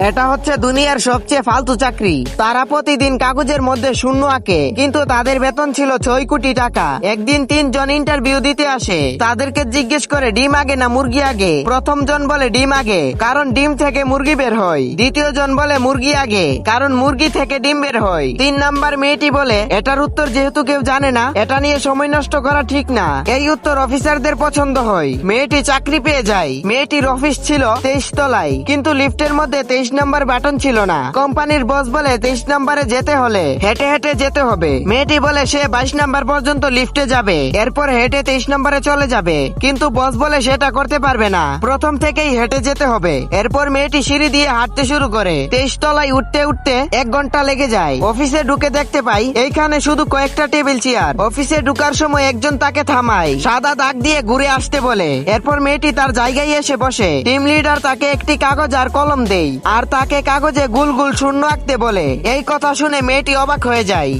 এটা হচ্ছে দুনিয়ার সবচেয়ে ফালতু চাকরি। তারা প্রতিদিন কাগজের মধ্যে শূন্য আঁকে, কিন্তু তাদের বেতন ছিল 6 কোটি টাকা। একদিন 3 জন ইন্টারভিউ দিতে আসে। তাদেরকে জিজ্ঞেস করে ডিম আগে না মুরগি আগে। প্রথম জন বলে ডিম আগে, কারণ ডিম থেকে মুরগি বের হয়। দ্বিতীয় জন বলে মুরগি আগে, কারণ মুরগি থেকে ডিম বের হয়। 3 নাম্বার মেয়েটি বলে এটার উত্তর যেহেতু কেউ জানে না, এটা নিয়ে সময় নষ্ট করা ঠিক না। এই উত্তর অফিসারদের পছন্দ হয়। মেয়েটি চাকরি পেয়ে যায়। মেয়েটির অফিস ছিল 23 তলায়, কিন্তু লিফটের মধ্যে 23 নাম্বার বাটন ছিল না। কোম্পানির বস বলে 23 নাম্বারে যেতে হলে হেঁটে হেঁটে যেতে হবে। মেয়েটি বলে সে 22 নাম্বার পর্যন্ত লিফটে যাবে, এরপর হেঁটে 23 নাম্বারে চলে যাবে। কিন্তু বস বলে সেটা করতে পারবে না, প্রথম থেকেই হেঁটে যেতে হবে। এরপর মেয়েটি সিঁড়ি দিয়ে হাঁটতে শুরু করে। 23 তলায় উঠতে উঠতে 1 ঘন্টা লেগে যায়। অফিসে ঢুকে দেখতে পাই এইখানে শুধু কয়েকটা টেবিল চেয়ার। অফিসে ঢুকার সময় একজন তাকে থামায়, সাদা দাগ দিয়ে ঘুরে আসতে বলে। এরপর মেয়েটি তার জায়গায় এসে বসে। টিম লিডার তাকে একটি কাগজ আর কলম দেয়, আর তাকে কাগজে গুল গুল শূন্য আঁকতে বলে। এই কথা শুনে মেয়েটি অবাক হয়ে যায়।